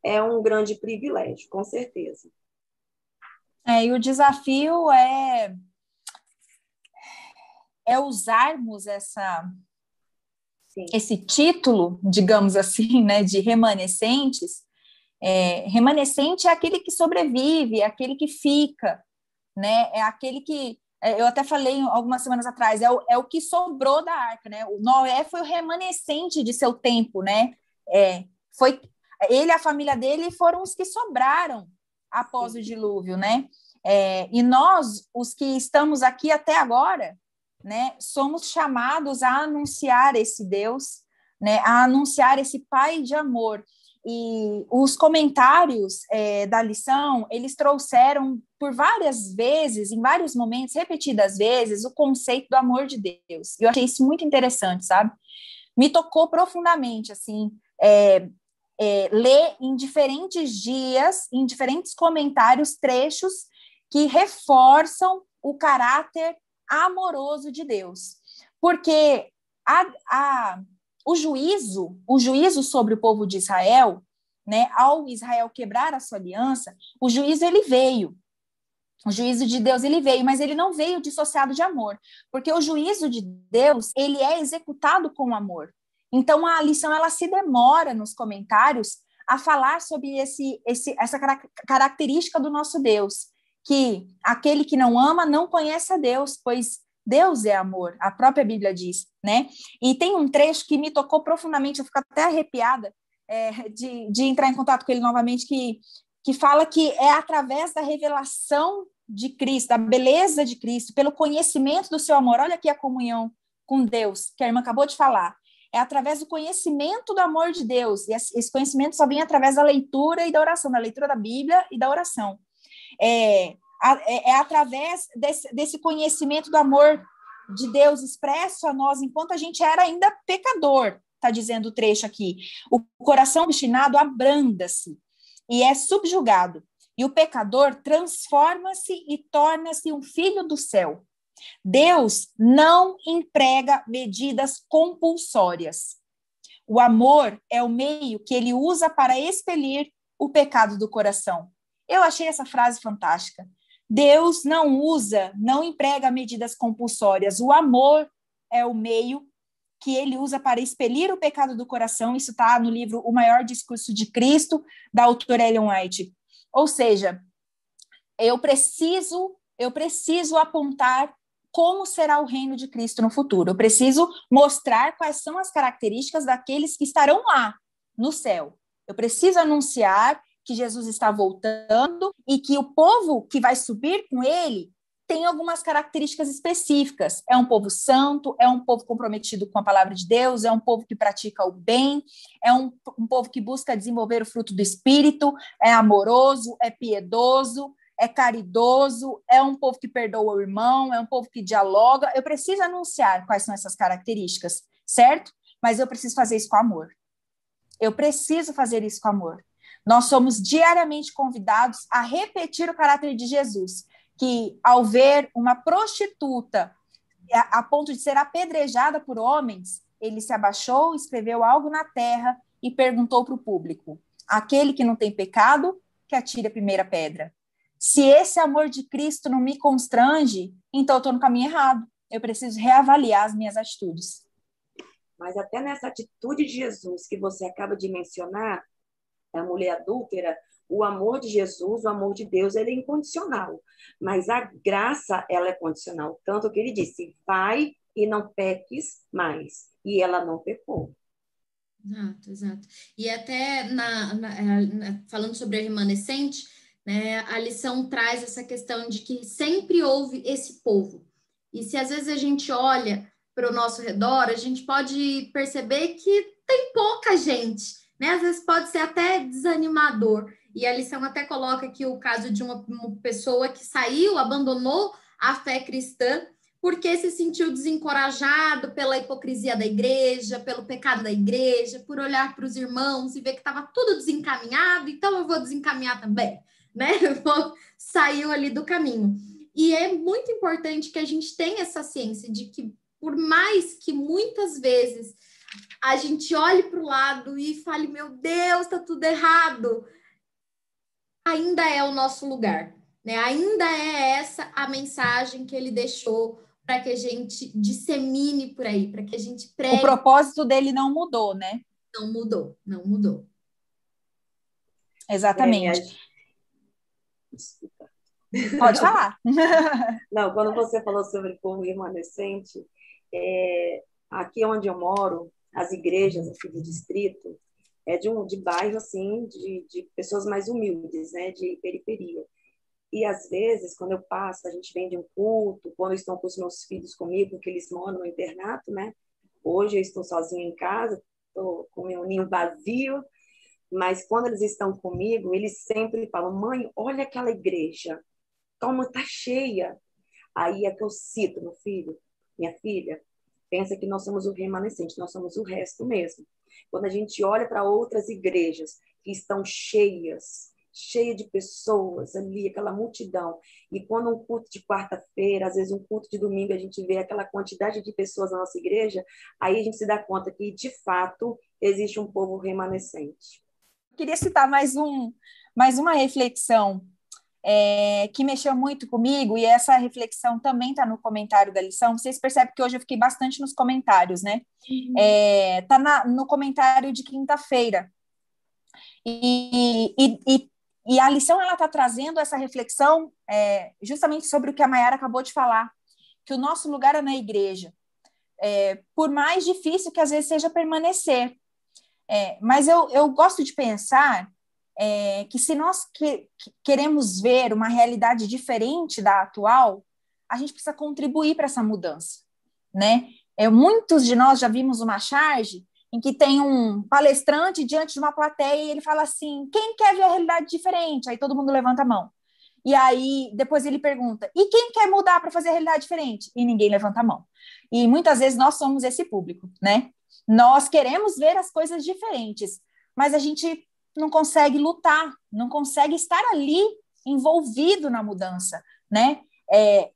é um grande privilégio, com certeza. E o desafio é usarmos esse título, digamos assim, né, de remanescentes. Remanescente é aquele que sobrevive, é aquele que fica, né? É aquele que, eu até falei algumas semanas atrás, é o que sobrou da arca, né? O Noé foi o remanescente de seu tempo, né? Foi ele e a família dele foram os que sobraram após o dilúvio, né? E nós, os que estamos aqui até agora, né, somos chamados a anunciar esse Deus, né, a anunciar esse Pai de amor. E os comentários da lição, eles trouxeram por várias vezes, em vários momentos, repetidas vezes, o conceito do amor de Deus. Eu achei isso muito interessante, sabe? Me tocou profundamente, assim, ler em diferentes dias, em diferentes comentários, trechos que reforçam o caráter amoroso de Deus. Porque o juízo sobre o povo de Israel, né, ao Israel quebrar a sua aliança, o juízo ele veio. O juízo de Deus ele veio, mas ele não veio dissociado de amor, porque o juízo de Deus ele é executado com amor. Então a lição ela se demora nos comentários a falar sobre essa característica do nosso Deus, que aquele que não ama não conhece a Deus, pois Deus é amor, a própria Bíblia diz, né? E tem um trecho que me tocou profundamente, eu fico até arrepiada de entrar em contato com ele novamente, que fala que é através da revelação de Cristo, da beleza de Cristo, pelo conhecimento do seu amor. Olha aqui a comunhão com Deus, que a irmã acabou de falar. É através do conhecimento do amor de Deus, e esse conhecimento só vem através da leitura e da oração, da leitura da Bíblia e da oração. É através desse conhecimento do amor de Deus expresso a nós, enquanto a gente era ainda pecador, está dizendo o trecho aqui. O coração obstinado abranda-se e é subjugado, e o pecador transforma-se e torna-se um filho do céu. Deus não emprega medidas compulsórias. O amor é o meio que ele usa para expelir o pecado do coração. Eu achei essa frase fantástica. Deus não emprega medidas compulsórias. O amor é o meio que ele usa para expelir o pecado do coração. Isso está no livro O Maior Discurso de Cristo, da autora Ellen White. Ou seja, eu preciso apontar como será o reino de Cristo no futuro. Eu preciso mostrar quais são as características daqueles que estarão lá, no céu. Eu preciso anunciar que Jesus está voltando e que o povo que vai subir com ele tem algumas características específicas. É um povo santo, é um povo comprometido com a palavra de Deus, é um povo que pratica o bem, é um povo que busca desenvolver o fruto do Espírito, é amoroso, é piedoso, é caridoso, é um povo que perdoa o irmão, é um povo que dialoga. Eu preciso anunciar quais são essas características, certo? Mas eu preciso fazer isso com amor. Eu preciso fazer isso com amor. Nós somos diariamente convidados a repetir o caráter de Jesus, que ao ver uma prostituta a ponto de ser apedrejada por homens, ele se abaixou, escreveu algo na terra e perguntou para o público: aquele que não tem pecado, que atire a primeira pedra. Se esse amor de Cristo não me constrange, então eu estou no caminho errado. Eu preciso reavaliar as minhas atitudes. Mas até nessa atitude de Jesus que você acaba de mencionar, a mulher adúltera, o amor de Jesus, o amor de Deus, ele é incondicional. Mas a graça, ela é condicional. Tanto que ele disse, vai e não peques mais. E ela não pecou. Exato, exato. E até falando sobre a remanescente, né, a lição traz essa questão de que sempre houve esse povo. E se às vezes a gente olha para o nosso redor, a gente pode perceber que tem pouca gente, né? Às vezes pode ser até desanimador. E a lição até coloca aqui o caso de uma pessoa que saiu, abandonou a fé cristã, porque se sentiu desencorajado pela hipocrisia da igreja, pelo pecado da igreja, por olhar para os irmãos e ver que estava tudo desencaminhado, então eu vou desencaminhar também, né? Saiu ali do caminho. E é muito importante que a gente tenha essa ciência de que, por mais que muitas vezes a gente olhe para o lado e fale, meu Deus, está tudo errado, ainda é o nosso lugar, né? Ainda é essa a mensagem que ele deixou para que a gente dissemine por aí, para que a gente pregue. O propósito dele não mudou, né? Não mudou, não mudou. Exatamente. Pode falar. Não, quando você falou sobre povo remanescente, aqui onde eu moro, as igrejas aqui do distrito, de bairro, assim, de pessoas mais humildes, né, de periferia. E, às vezes, quando eu passo, a gente vem de um culto, quando estão com os meus filhos comigo, porque eles moram no internato, né? Hoje eu estou sozinha em casa, estou com o meu ninho vazio, mas quando eles estão comigo, eles sempre falam, mãe, olha aquela igreja, toma, tá cheia. Aí é que eu cito, meu filho, minha filha, pensa que nós somos o remanescente, nós somos o resto mesmo. Quando a gente olha para outras igrejas que estão cheias de pessoas ali, aquela multidão, e quando um culto de quarta-feira, às vezes um culto de domingo, a gente vê aquela quantidade de pessoas na nossa igreja, aí a gente se dá conta que, de fato, existe um povo remanescente. Queria citar mais uma reflexão que mexeu muito comigo, e essa reflexão também está no comentário da lição. Vocês percebem que hoje eu fiquei bastante nos comentários, né? Está no comentário de quinta-feira. E a lição ela está trazendo essa reflexão justamente sobre o que a Maiara acabou de falar, que o nosso lugar é na igreja. Por mais difícil que às vezes seja permanecer. Mas eu gosto de pensar que se nós queremos ver uma realidade diferente da atual, a gente precisa contribuir para essa mudança, né? Muitos de nós já vimos uma charge em que tem um palestrante diante de uma plateia e ele fala assim, quem quer ver a realidade diferente? Aí todo mundo levanta a mão. E aí depois ele pergunta, e quem quer mudar para fazer a realidade diferente? E ninguém levanta a mão. E muitas vezes nós somos esse público, né? Nós queremos ver as coisas diferentes, mas a gente não consegue lutar, não consegue estar ali envolvido na mudança, né?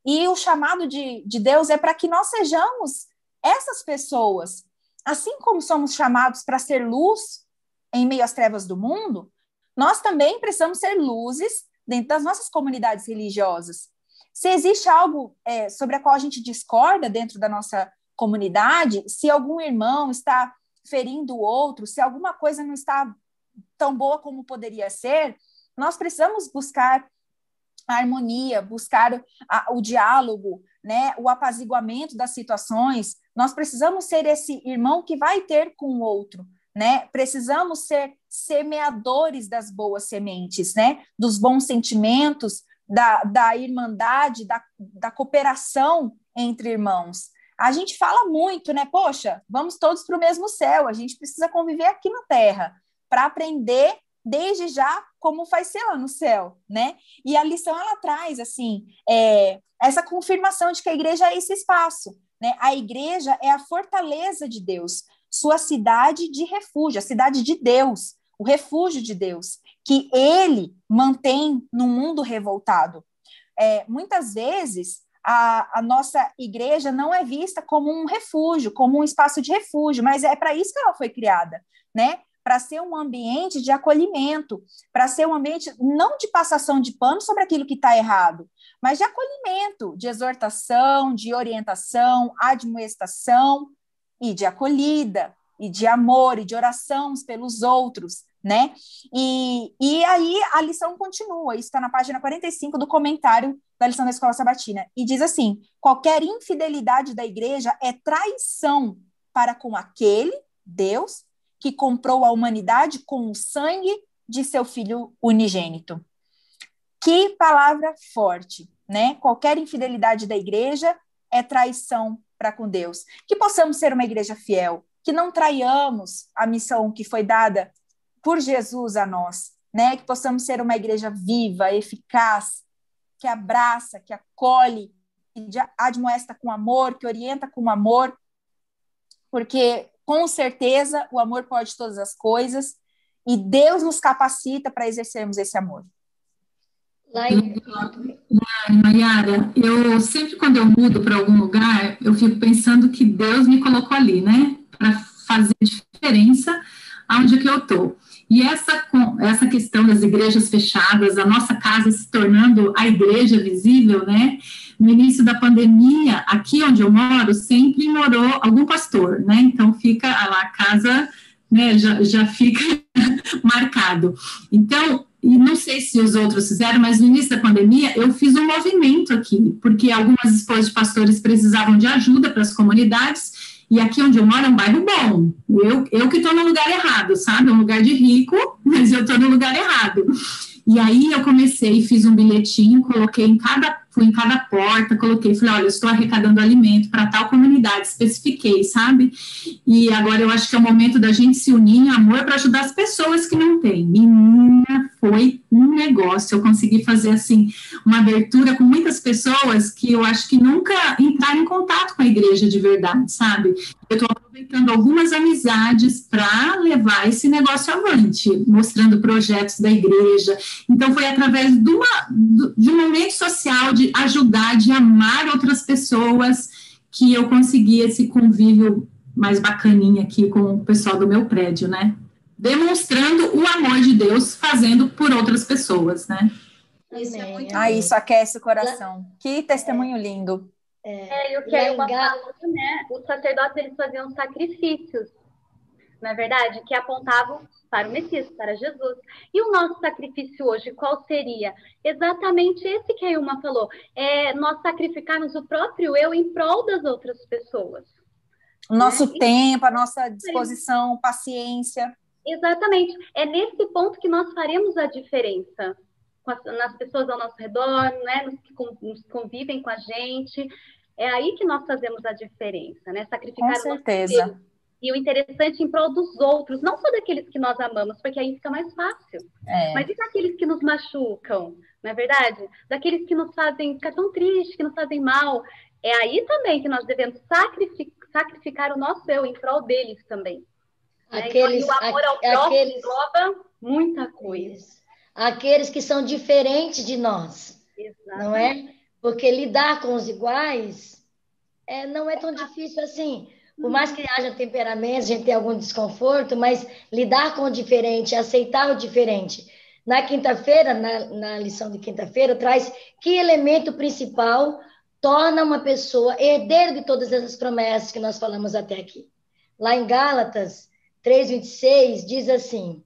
E o chamado de Deus é para que nós sejamos essas pessoas. Assim como somos chamados para ser luz em meio às trevas do mundo, nós também precisamos ser luzes dentro das nossas comunidades religiosas. Se existe algo sobre a qual a gente discorda dentro da nossa comunidade, se algum irmão está ferindo o outro, se alguma coisa não está tão boa como poderia ser, nós precisamos buscar a harmonia, buscar o diálogo, né, o apaziguamento das situações. Nós precisamos ser esse irmão que vai ter com o outro, né? Precisamos ser semeadores das boas sementes, né? Dos bons sentimentos, da irmandade, da cooperação entre irmãos. A gente fala muito, né? Poxa, vamos todos para o mesmo céu, a gente precisa conviver aqui na Terra para aprender desde já como vai ser lá no céu, né? E a lição, ela traz, assim, essa confirmação de que a igreja é esse espaço, né? A igreja é a fortaleza de Deus, sua cidade de refúgio, a cidade de Deus, o refúgio de Deus, que ele mantém no mundo revoltado. Muitas vezes, a nossa igreja não é vista como um refúgio, como um espaço de refúgio, mas é para isso que ela foi criada, né? Para ser um ambiente de acolhimento, para ser um ambiente não de passação de pano sobre aquilo que está errado, mas de acolhimento, de exortação, de orientação, admoestação e de acolhida, e de amor, e de oração pelos outros, né? E aí a lição continua, isso está na página 45 do comentário da lição da Escola Sabatina, e diz assim, qualquer infidelidade da igreja é traição para com aquele, Deus, que comprou a humanidade com o sangue de seu Filho unigênito. Que palavra forte, né? Qualquer infidelidade da igreja é traição para com Deus. Que possamos ser uma igreja fiel, que não traiamos a missão que foi dada por Jesus a nós, né? Que possamos ser uma igreja viva, eficaz, que abraça, que acolhe, que admoesta com amor, que orienta com amor, porque com certeza o amor pode todas as coisas e Deus nos capacita para exercermos esse amor. Maiara, eu sempre quando eu mudo para algum lugar, eu fico pensando que Deus me colocou ali, né, para fazer diferença aonde que eu estou. E essa questão das igrejas fechadas, a nossa casa se tornando a igreja visível, né, no início da pandemia, aqui onde eu moro, sempre morou algum pastor, né, então fica lá a casa, né, já fica marcado. Então, e não sei se os outros fizeram, mas no início da pandemia eu fiz um movimento aqui, porque algumas esposas de pastores precisavam de ajuda para as comunidades, e aqui onde eu moro é um bairro bom. Eu que estou no lugar errado, sabe? É um lugar de rico, mas eu estou no lugar errado. E aí eu comecei, fiz um bilhetinho, fui em cada porta, falei, olha, eu estou arrecadando alimento para tal comunidade, especifiquei, sabe? E agora eu acho que é o momento da gente se unir em amor para ajudar as pessoas que não têm. Menina, foi um negócio, eu consegui fazer, assim, uma abertura com muitas pessoas que eu acho que nunca entraram em contato com a igreja de verdade, sabe? Eu estou aproveitando algumas amizades para levar esse negócio avante, mostrando projetos da igreja. Então, foi através de um momento social, de ajudar, de amar outras pessoas, que eu consegui esse convívio mais bacaninha aqui com o pessoal do meu prédio, né? Demonstrando o amor de Deus, fazendo por outras pessoas, né? Isso é muito bom. Isso aquece o coração. Que testemunho lindo. E o que a Ilma falou, né? Os sacerdotes, eles faziam sacrifícios, na verdade, que apontavam para o Messias, para Jesus. E o nosso sacrifício hoje, qual seria? Exatamente esse que a Ilma falou. Nós sacrificarmos o próprio eu em prol das outras pessoas. O nosso tempo, a nossa disposição, paciência. Exatamente. É nesse ponto que nós faremos a diferença nas pessoas ao nosso redor, né? Nos que convivem com a gente. É aí que nós fazemos a diferença, né? Sacrificar com certeza. O nosso Deus. E o interessante em prol dos outros, não só daqueles que nós amamos, porque aí fica mais fácil. Mas e daqueles que nos machucam, não é verdade? Daqueles que nos fazem ficar tão tristes, que nos fazem mal. É aí também que nós devemos sacrificar o nosso eu em prol deles também. E o amor ao próximo engloba muita coisa. Aqueles que são diferentes de nós, não é? Porque lidar com os iguais não é tão difícil assim. Por mais que haja temperamentos, a gente tem algum desconforto, mas lidar com o diferente, aceitar o diferente. Na quinta-feira, na lição de quinta-feira, traz que elemento principal torna uma pessoa herdeira de todas essas promessas que nós falamos até aqui. Lá em Gálatas 3:26, diz assim,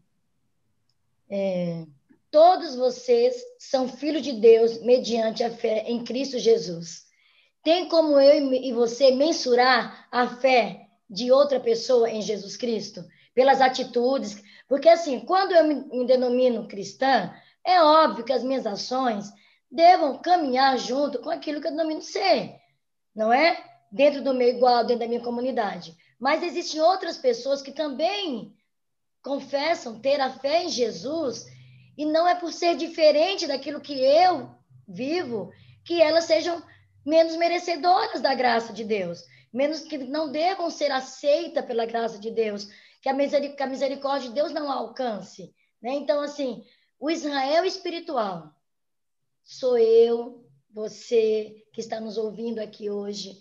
todos vocês são filhos de Deus mediante a fé em Cristo Jesus. Tem como eu e você mensurar a fé de outra pessoa em Jesus Cristo? Pelas atitudes. Porque, assim, quando eu me denomino cristã, é óbvio que as minhas ações devam caminhar junto com aquilo que eu denomino ser. Não é? Dentro do meu igual, dentro da minha comunidade. Mas existem outras pessoas que também confessam ter a fé em Jesus e não é por ser diferente daquilo que eu vivo que elas sejam menos merecedoras da graça de Deus, menos que não devam ser aceitas pela graça de Deus, que a misericórdia de Deus não alcance, né? Então, assim, o Israel espiritual sou eu, você que está nos ouvindo aqui hoje,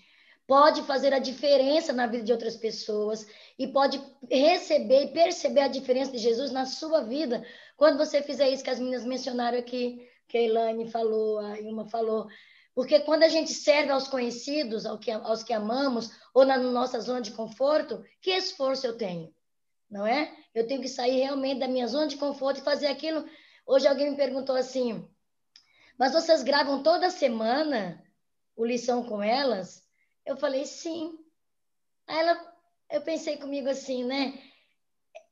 pode fazer a diferença na vida de outras pessoas e pode receber e perceber a diferença de Jesus na sua vida quando você fizer isso que as meninas mencionaram aqui, que a Elaine falou, a Ilma falou. Porque quando a gente serve aos conhecidos, aos que amamos, ou na nossa zona de conforto, que esforço eu tenho? Não é? Eu tenho que sair realmente da minha zona de conforto e fazer aquilo. Hoje alguém me perguntou assim, mas vocês gravam toda semana o Lição com Elas? Eu falei, sim. Aí eu pensei comigo assim, né?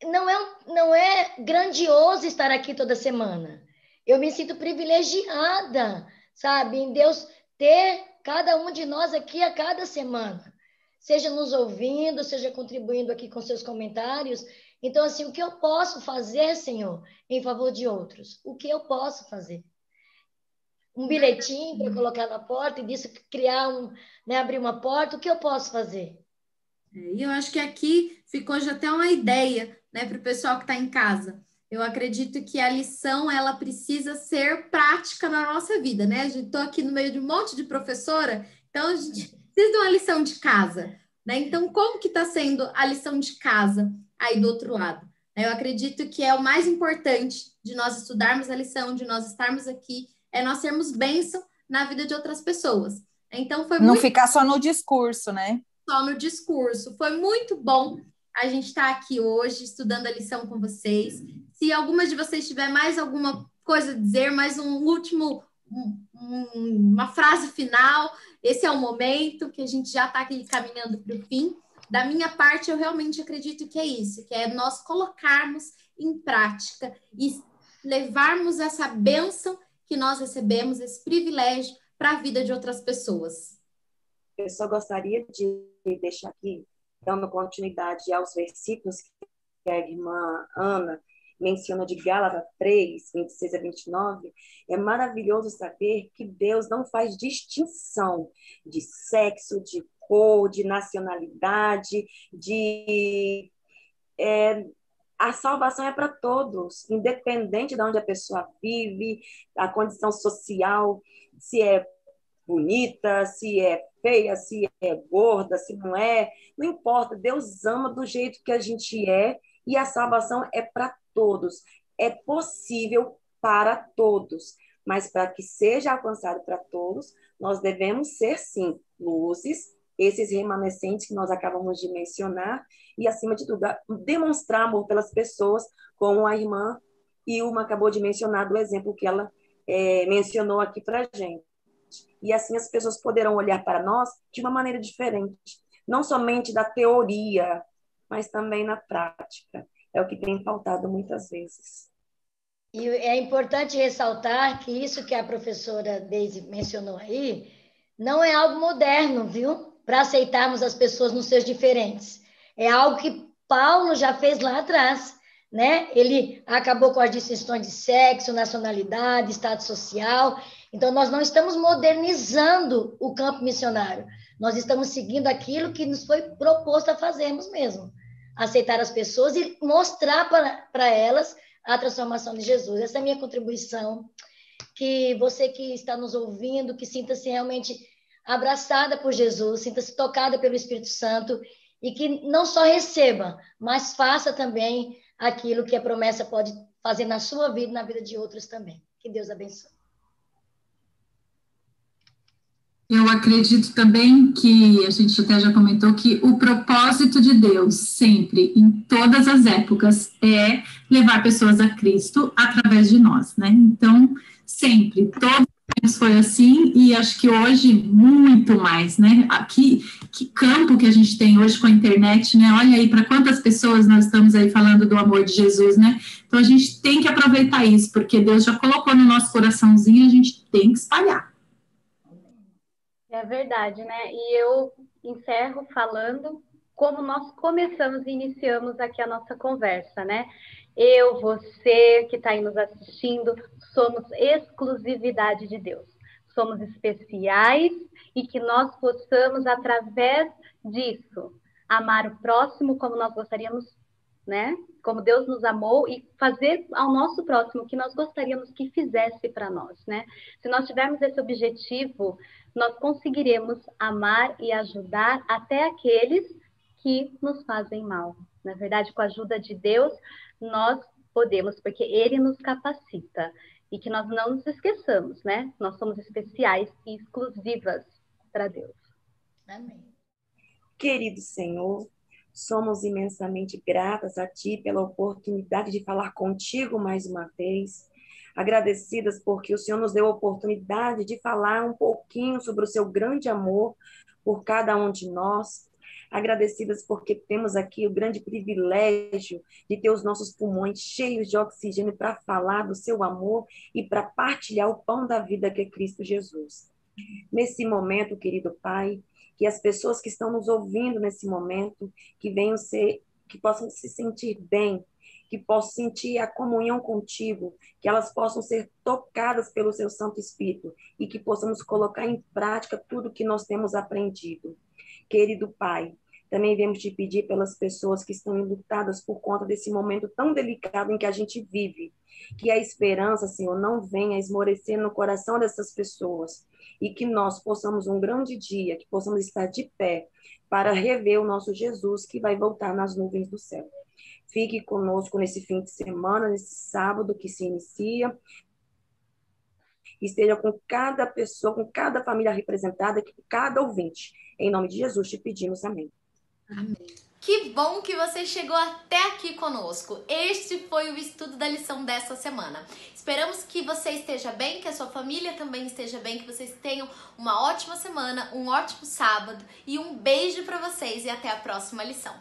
Não é grandioso estar aqui toda semana. Eu me sinto privilegiada, sabe? Em Deus ter cada um de nós aqui a cada semana. Seja nos ouvindo, seja contribuindo aqui com seus comentários. Então, assim, o que eu posso fazer, Senhor, em favor de outros? O que eu posso fazer? Um bilhetinho para colocar na porta e disso criar abrir uma porta, o que eu posso fazer? E eu acho que aqui ficou já até uma ideia, né, para o pessoal que está em casa. Eu acredito que a lição, ela precisa ser prática na nossa vida, né? Estou aqui no meio de um monte de professora, então a gente precisa de uma lição de casa, né? Então, como que está sendo a lição de casa aí do outro lado? Eu acredito que é o mais importante de nós estudarmos a lição, de nós estarmos aqui, é nós sermos bênção na vida de outras pessoas. Então, foi não ficar só no discurso, né? Só no discurso. Foi muito bom a gente estar aqui hoje estudando a lição com vocês. Se alguma de vocês tiver mais alguma coisa a dizer, mais uma frase final. Esse é o momento que a gente já está aqui caminhando para o fim. Da minha parte, eu realmente acredito que é isso, que é nós colocarmos em prática e levarmos essa bênção que nós recebemos, esse privilégio para a vida de outras pessoas. Eu só gostaria de deixar aqui, dando continuidade aos versículos que a irmã Ana menciona de Gálatas 3, 26 a 29, é maravilhoso saber que Deus não faz distinção de sexo, de cor, de nacionalidade, a salvação é para todos, independente de onde a pessoa vive, a condição social, se é bonita, se é feia, se é gorda, se não é, não importa, Deus ama do jeito que a gente é e a salvação é para todos. É possível para todos, mas para que seja alcançado para todos, nós devemos ser, sim, luzes, esses remanescentes que nós acabamos de mencionar, e, acima de tudo, demonstrar amor pelas pessoas, como a irmã Ilma acabou de mencionar, do exemplo que ela mencionou aqui para a gente. E assim as pessoas poderão olhar para nós de uma maneira diferente, não somente da teoria, mas também na prática. É o que tem faltado muitas vezes. E é importante ressaltar que isso que a professora Deise mencionou aí não é algo moderno, viu? Para aceitarmos as pessoas nos seus diferentes. É algo que Paulo já fez lá atrás, né? Ele acabou com as distinções de sexo, nacionalidade, estado social. Então, nós não estamos modernizando o campo missionário. Nós estamos seguindo aquilo que nos foi proposto a fazermos mesmo. Aceitar as pessoas e mostrar para elas a transformação de Jesus. Essa é a minha contribuição. Que você que está nos ouvindo, que sinta-se realmente abraçada por Jesus, sinta-se tocada pelo Espírito Santo e que não só receba, mas faça também aquilo que a promessa pode fazer na sua vida e na vida de outros também. Que Deus abençoe. Eu acredito também que, a gente até já comentou, que o propósito de Deus, sempre, em todas as épocas, é levar pessoas a Cristo através de nós, né? Então, sempre, todos os tempos foi assim, e acho que hoje, muito mais, né? Aqui, que campo que a gente tem hoje com a internet, né? Olha aí para quantas pessoas nós estamos aí falando do amor de Jesus, né? Então, a gente tem que aproveitar isso, porque Deus já colocou no nosso coraçãozinho, a gente tem que espalhar. É verdade, né? E eu encerro falando como nós começamos e iniciamos aqui a nossa conversa, né? Eu, você que está aí nos assistindo, somos exclusividade de Deus. Somos especiais e que nós possamos, através disso, amar o próximo como nós gostaríamos, né? Como Deus nos amou e fazer ao nosso próximo o que nós gostaríamos que fizesse para nós, né? Se nós tivermos esse objetivo, nós conseguiremos amar e ajudar até aqueles que nos fazem mal. Na verdade, com a ajuda de Deus, nós podemos, porque Ele nos capacita. E que nós não nos esqueçamos, né? Nós somos especiais e exclusivas para Deus. Amém. Querido Senhor, somos imensamente gratas a Ti pela oportunidade de falar contigo mais uma vez. Agradecidas porque o Senhor nos deu a oportunidade de falar um pouquinho sobre o seu grande amor por cada um de nós. Agradecidas porque temos aqui o grande privilégio de ter os nossos pulmões cheios de oxigênio para falar do seu amor e para partilhar o pão da vida que é Cristo Jesus. Nesse momento, querido Pai, que as pessoas que estão nos ouvindo nesse momento, que possam se sentir bem, que possam sentir a comunhão contigo, que elas possam ser tocadas pelo seu Santo Espírito e que possamos colocar em prática tudo que nós temos aprendido. Querido Pai, também viemos te pedir pelas pessoas que estão enlutadas por conta desse momento tão delicado em que a gente vive, que a esperança, Senhor, não venha esmorecer no coração dessas pessoas e que nós possamos um grande dia, que possamos estar de pé para rever o nosso Jesus que vai voltar nas nuvens do céu. Fique conosco nesse fim de semana, nesse sábado que se inicia. Esteja com cada pessoa, com cada família representada, com cada ouvinte. Em nome de Jesus te pedimos amém. Amém. Que bom que você chegou até aqui conosco. Este foi o estudo da lição dessa semana. Esperamos que você esteja bem, que a sua família também esteja bem, que vocês tenham uma ótima semana, um ótimo sábado e um beijo para vocês e até a próxima lição.